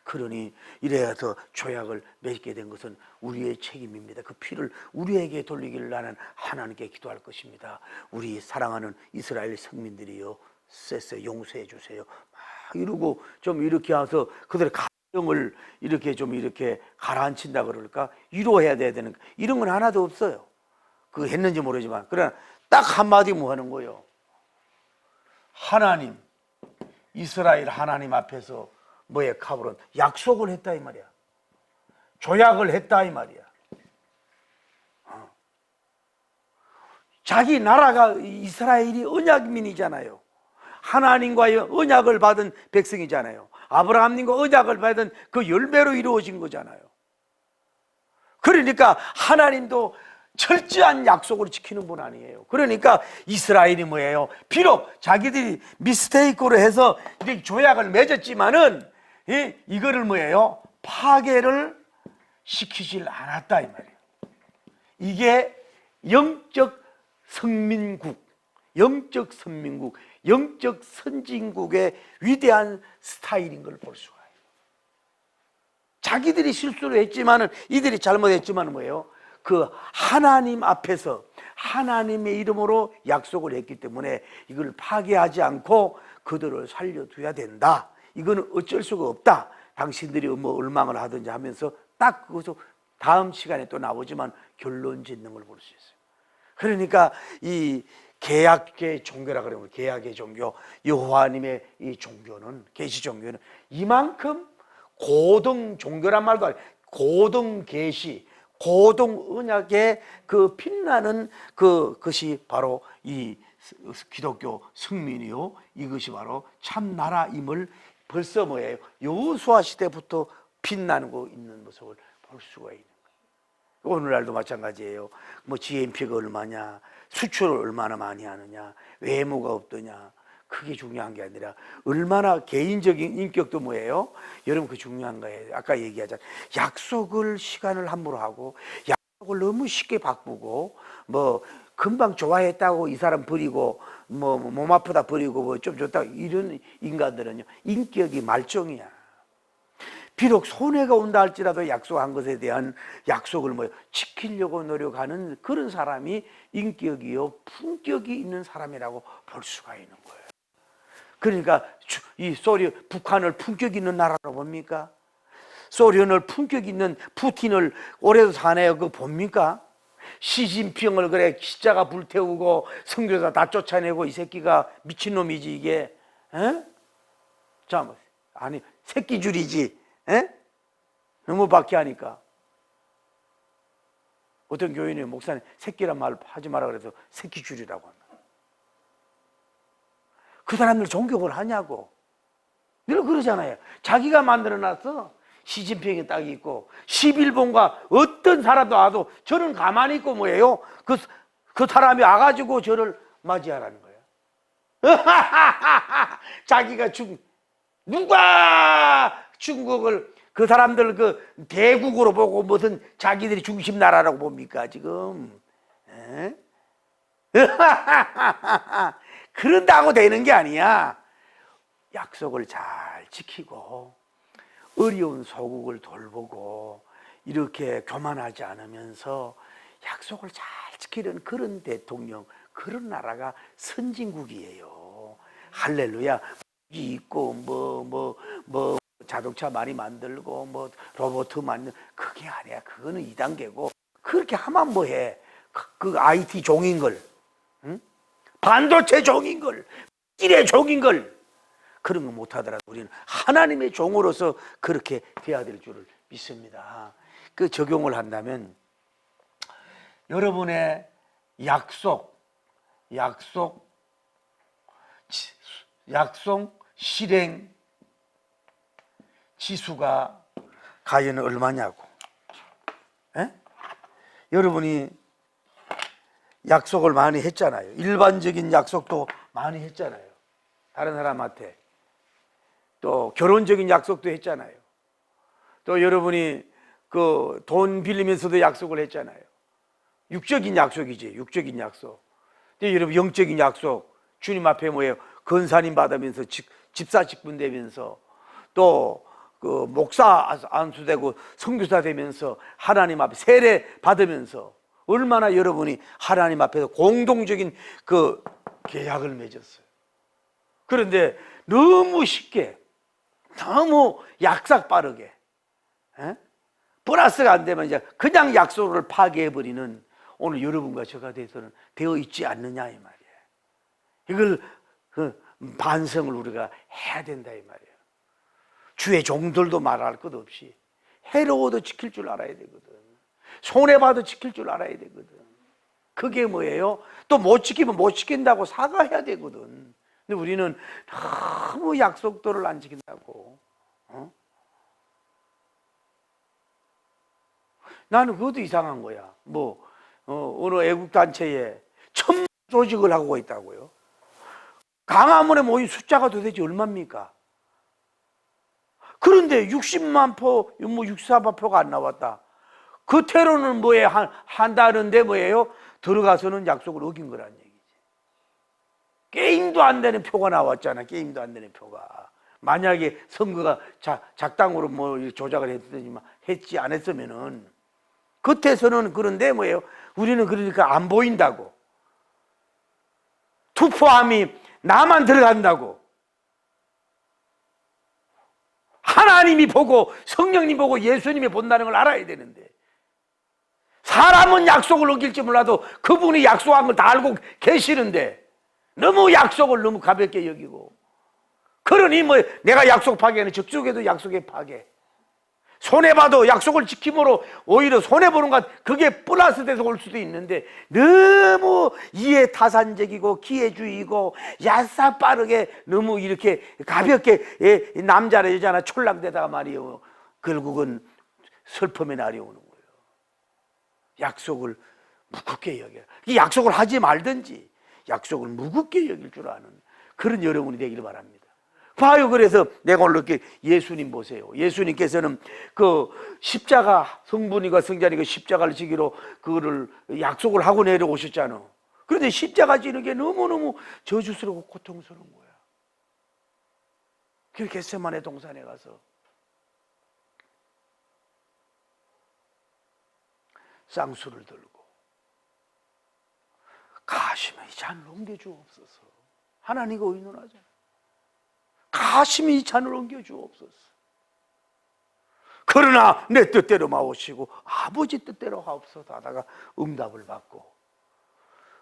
그러니 이래서 조약을 맺게 된 것은 우리의 책임입니다. 그 피를 우리에게 돌리기를 나는 하나님께 기도할 것입니다. 우리 사랑하는 이스라엘 성민들이요, 쎄쎄 용서해 주세요. 막 이러고 좀 이렇게 해서 그들의 감정을 이렇게 좀 이렇게 가라앉힌다 그럴까? 위로해야 되는 이런 건 하나도 없어요. 그 했는지 모르지만 그러나 딱 한마디 뭐 하는 거예요? 하나님, 이스라엘 하나님 앞에서 뭐에 카브론 약속을 했다 이 말이야. 조약을 했다 이 말이야. 자기 나라가 이스라엘이 언약민이잖아요. 하나님과의 언약을 받은 백성이잖아요. 아브라함님과 언약을 받은 그 열매로 이루어진 거잖아요. 그러니까 하나님도 철저한 약속을 지키는 분 아니에요. 그러니까 이스라엘이 뭐예요? 비록 자기들이 미스테이크로 해서 이렇게 조약을 맺었지만은 이거를 뭐예요? 파괴를 시키질 않았다 이 말이에요. 이게 영적 선민국, 영적 선진국의 위대한 스타일인 걸 볼 수가 있어요. 자기들이 실수를 했지만은, 이들이 잘못했지만은 뭐예요? 그 하나님 앞에서 하나님의 이름으로 약속을 했기 때문에 이걸 파괴하지 않고 그들을 살려둬야 된다. 이거는 어쩔 수가 없다. 당신들이 뭐 얼망을 하든지 하면서 딱 그것을 다음 시간에 또 나오지만 결론 짓는 걸 볼 수 있어요. 그러니까 이 계약의 종교라 그러면 계약의 종교, 여호와님의 이 종교는, 계시 종교는 이만큼 고등 종교란 말도 아니고 고등 계시, 고등 언약의 그 빛나는 그것이 바로 이 기독교 승민이요, 이것이 바로 참 나라임을 벌써 뭐예요? 여호수아 시대부터 빛나는 거 있는 모습을 볼 수가 있는 거예요. 오늘날도 마찬가지예요. 뭐 GNP가 얼마냐, 수출을 얼마나 많이 하느냐, 외모가 어떠냐, 그게 중요한 게 아니라 얼마나 개인적인 인격도 뭐예요? 여러분, 그 중요한 거예요. 아까 얘기하자, 약속을 시간을 함부로 하고 약속을 너무 쉽게 바꾸고 뭐 금방 좋아했다고 이 사람 버리고 뭐 몸 아프다 버리고 뭐 좀 좋다, 이런 인간들은요 인격이 말종이야. 비록 손해가 온다 할지라도 약속한 것에 대한 약속을 뭐 지키려고 노력하는 그런 사람이 인격이요 품격이 있는 사람이라고 볼 수가 있는 거예요. 그러니까 이 북한을 품격 있는 나라로 봅니까? 소련을 품격 있는 푸틴을 올해도 사내요 그 봅니까? 시진핑을 그래 십자가 불태우고 선교사 다 쫓아내고 이 새끼가 미친놈이지 이게. 에? 자, 아니 새끼줄이지. 에? 너무 박해하니까 어떤 교인이 목사님 새끼란 말 하지 마라 그래서 새끼줄이라고 한다. 그 사람들 존경을 하냐고. 늘 그러잖아요. 자기가 만들어놨어. 시진핑이 딱 있고 11번가 어떤 사람도 와도 저는 가만히 있고 뭐예요? 그 사람이 와가지고 저를 맞이하라는 거예요. 자기가 누가 중국을 그 사람들 그 대국으로 보고 무슨 자기들이 중심 나라라고 봅니까 지금? 그런다고 되는 게 아니야. 약속을 잘 지키고 어려운 소국을 돌보고 이렇게 교만하지 않으면서 약속을 잘 지키는 그런 대통령, 그런 나라가 선진국이에요. 할렐루야. 무기 있고 뭐 자동차 많이 만들고 뭐 로봇 만들, 그게 아니야. 그거는 2단계고 그렇게 하면 뭐해? 그 IT 종인 걸, 응? 반도체 종인 걸, 길의 종인 걸, 그런 거 못하더라도 우리는 하나님의 종으로서 그렇게 돼야 될 줄을 믿습니다. 그 적용을 한다면 여러분의 약속 실행 지수가 과연 얼마냐고. 에? 여러분이 약속을 많이 했잖아요. 일반적인 약속도 많이 했잖아요. 다른 사람한테. 또 결혼적인 약속도 했잖아요. 또 여러분이 그 돈 빌리면서도 약속을 했잖아요. 육적인 약속이지, 육적인 약속. 근데 여러분 영적인 약속, 주님 앞에 뭐예요? 건사님 받으면서 집사 직분 되면서 또 그 목사 안수되고 선교사 되면서 하나님 앞에 세례 받으면서 얼마나 여러분이 하나님 앞에서 공동적인 그 계약을 맺었어요. 그런데 너무 쉽게, 너무 약삭 빠르게, 플러스가 안 되면 이제 그냥 약속을 파괴해버리는 오늘 여러분과 저가 되어 있지 않느냐 이 말이에요. 이걸 반성을 우리가 해야 된다 이 말이에요. 주의 종들도 말할 것 없이 해로워도 지킬 줄 알아야 되거든. 손해봐도 지킬 줄 알아야 되거든. 그게 뭐예요? 또 못 지키면 못 지킨다고 사과해야 되거든. 근데 우리는 너무 약속도를 안 지킨다고. 나는 그것도 이상한 거야. 어느 애국단체에 천 조직을 하고 있다고요. 광화문에 모인 숫자가 도대체 얼마입니까? 그런데 60만 표, 64만 표가 안 나왔다. 그 테러는 뭐예요? 한다는데 뭐예요? 들어가서는 약속을 어긴 거란 얘기지. 게임도 안 되는 표가 나왔잖아. 게임도 안 되는 표가. 만약에 선거가 작당으로 뭐 조작을 했지 안 했으면은 겉에서는 그런데 뭐예요? 우리는 그러니까 안 보인다고. 투표함이 나만 들어간다고. 하나님이 보고 성령님 보고 예수님이 본다는 걸 알아야 되는데 사람은 약속을 어길지 몰라도 그분이 약속한 걸 다 알고 계시는데 너무 약속을 너무 가볍게 여기고, 그러니 뭐 내가 약속 파괴는 적족에도 약속의 파괴, 손해봐도 약속을 지킴으로 오히려 손해보는 것, 그게 플러스 돼서 올 수도 있는데 너무 이해타산적이고 기회주의고 야사 빠르게 너무 이렇게 가볍게 남자나 여자나 촐랑대다가 말이에요, 결국은 슬픔의 날이 오는 거예요. 약속을 무겁게 여겨라. 약속을 하지 말든지 약속을 무겁게 여길 줄 아는 그런 여러분이 되기를 바랍니다. 봐요. 그래서 내가 오늘 이렇게 예수님 보세요. 예수님께서는 그 십자가, 성분이가 성자니까 십자가를 지기로 그거를 약속을 하고 내려오셨잖아. 그런데 십자가 지는 게 너무너무 저주스럽고 고통스러운 거야. 그래서 겟세마네 동산에 가서 쌍수를 들고 가시면 이 잔을 옮겨주옵소서. 하나님과 의논하잖아. 가시면 이 잔을 옮겨주옵소서. 그러나 내 뜻대로 마오시고 아버지 뜻대로 하옵소서 하다가 응답을 받고,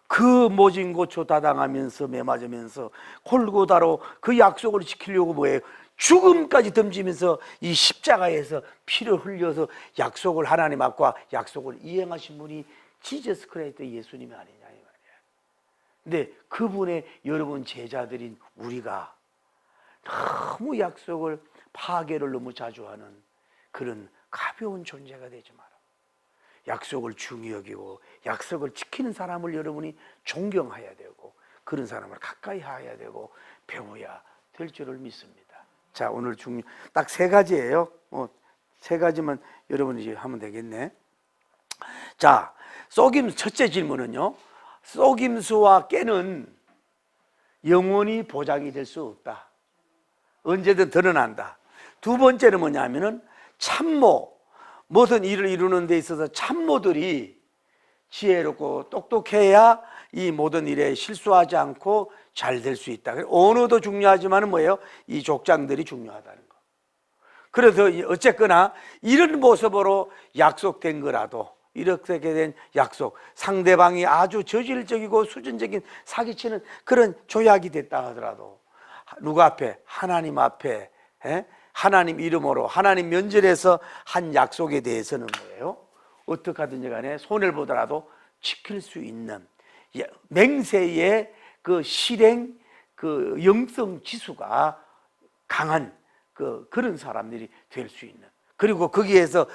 그 모진 고초 다당하면서 매맞으면서 골고다로 그 약속을 지키려고 뭐예요? 죽음까지 던지면서 이 십자가에서 피를 흘려서 약속을, 하나님 앞과 약속을 이행하신 분이 지저스 크라이스트 예수님이 아니냐 이 말이야. 근데 그분의 여러분 제자들인 우리가 너무 약속을 파괴를 너무 자주 하는 그런 가벼운 존재가 되지 마라. 약속을 중히 여기고 약속을 지키는 사람을 여러분이 존경해야 되고 그런 사람을 가까이 해야 되고 배워야 될 줄을 믿습니다. 자, 오늘 딱 세 가지예요. 세 가지만 여러분이 이제 하면 되겠네. 자, 첫째 질문은요, 속임수와 깨는 영원히 보장이 될 수 없다. 언제든 드러난다. 두 번째는 뭐냐면은 참모, 무슨 일을 이루는 데 있어서 참모들이 지혜롭고 똑똑해야 이 모든 일에 실수하지 않고 잘 될 수 있다. 언어도 중요하지만 뭐예요? 이 족장들이 중요하다는 거. 그래서 어쨌거나 이런 모습으로 약속된 거라도, 이렇게 된 약속, 상대방이 아주 저질적이고 수준적인 사기치는 그런 조약이 됐다 하더라도 누구 앞에? 하나님 앞에, 하나님 이름으로 하나님 면전에서 한 약속에 대해서는 뭐예요? 어떻게 하든지 간에 손해를 보더라도 지킬 수 있는 맹세의 그 실행, 그 영성 지수가 강한 그런 사람들이 될 수 있는, 그리고 거기에서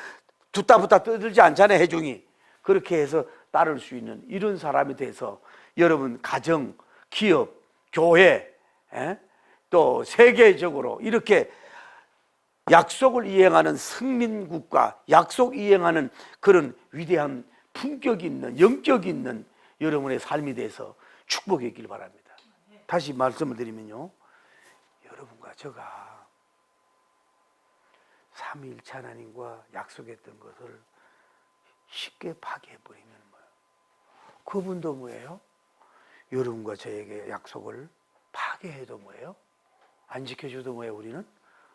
두따부따 떠들지 않잖아요, 해중이. 그렇게 해서 따를 수 있는 이런 사람이 돼서 여러분 가정, 기업, 교회, 또 세계적으로 이렇게 약속을 이행하는 승민국가, 약속 이행하는 그런 위대한 품격 있는, 영격 있는 여러분의 삶이 돼서 축복이 있길 바랍니다. 다시 말씀을 드리면요, 여러분과 저가 삼위일체 하나님과 약속했던 것을 쉽게 파괴해버리면 뭐예요? 그분도 뭐예요? 여러분과 저에게 약속을 파괴해도 뭐예요? 안 지켜줘도 뭐예요? 우리는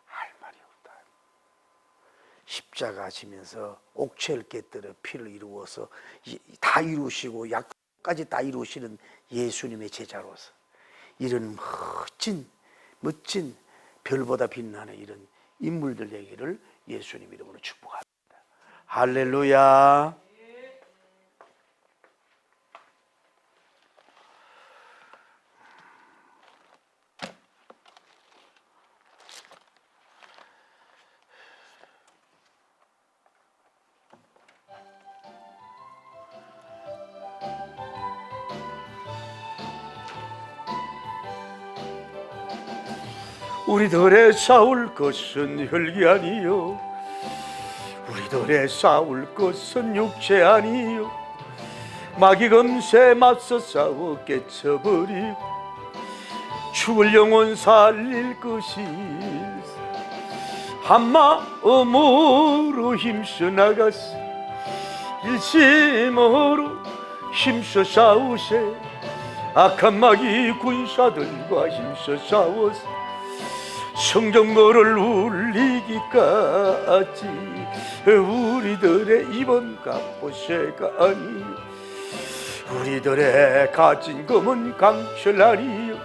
할 말이 없다. 십자가 지면서 옥체를 깨뜨려 피를 이루어서 다 이루시고 약까지 다 이루시는 예수님의 제자로서 이런 멋진 별보다 빛나는 이런 인물들 되기를 예수님 이름으로 축복합니다. 할렐루야. 우리들의 싸울 것은 혈기 아니요, 우리들의 싸울 것은 육체 아니요, 마귀 검세 맞서 싸워 깨쳐버리고 죽을 영혼 살릴 것이 한마음으로 힘써 나가서 일심으로 힘써 싸우세. 악한 마귀 군사들과 힘써 싸워서 성전거를 울리기까지 우리들의 이번 값보세가 아니요 우리들의 가진 검은 강철날이요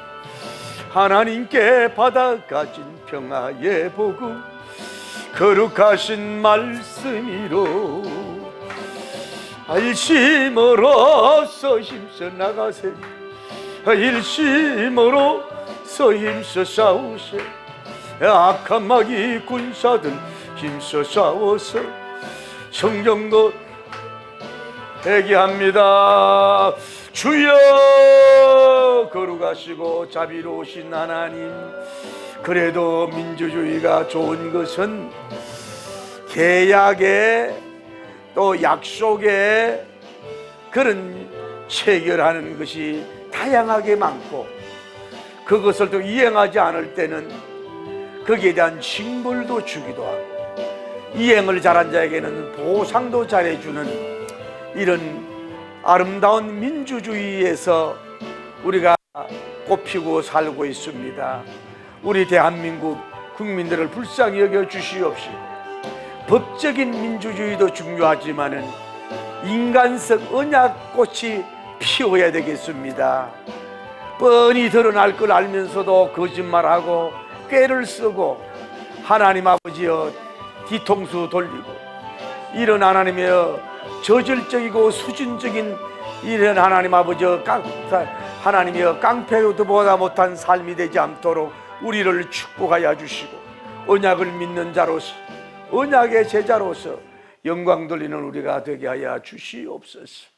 하나님께 받아 가진 평화의 복음 거룩하신 말씀이로 일심으로서 힘써 나가세 일심으로서 힘써 싸우세 악한 마귀 군사들 힘써 싸워서 성경거 회개합니다. 주여 거룩하시고 자비로우신 하나님, 그래도 민주주의가 좋은 것은 계약에 또 약속에 그런 체결하는 것이 다양하게 많고 그것을 또 이행하지 않을 때는 거기에 대한 징벌도 주기도 하고 이행을 잘한 자에게는 보상도 잘해주는 이런 아름다운 민주주의에서 우리가 꽃피고 살고 있습니다. 우리 대한민국 국민들을 불쌍히 여겨 주시옵시고 법적인 민주주의도 중요하지만은 인간성 언약꽃이 피어야 되겠습니다. 뻔히 드러날 걸 알면서도 거짓말하고 꾀를 쓰고 하나님 아버지여 뒤통수 돌리고 이런 하나님이여 저질적이고 수준적인 이런 하나님 아버지여 하나님이여 깡패도 보다 못한 삶이 되지 않도록 우리를 축복하여 주시고 언약을 믿는 자로서 언약의 제자로서 영광 돌리는 우리가 되게 하여 주시옵소서.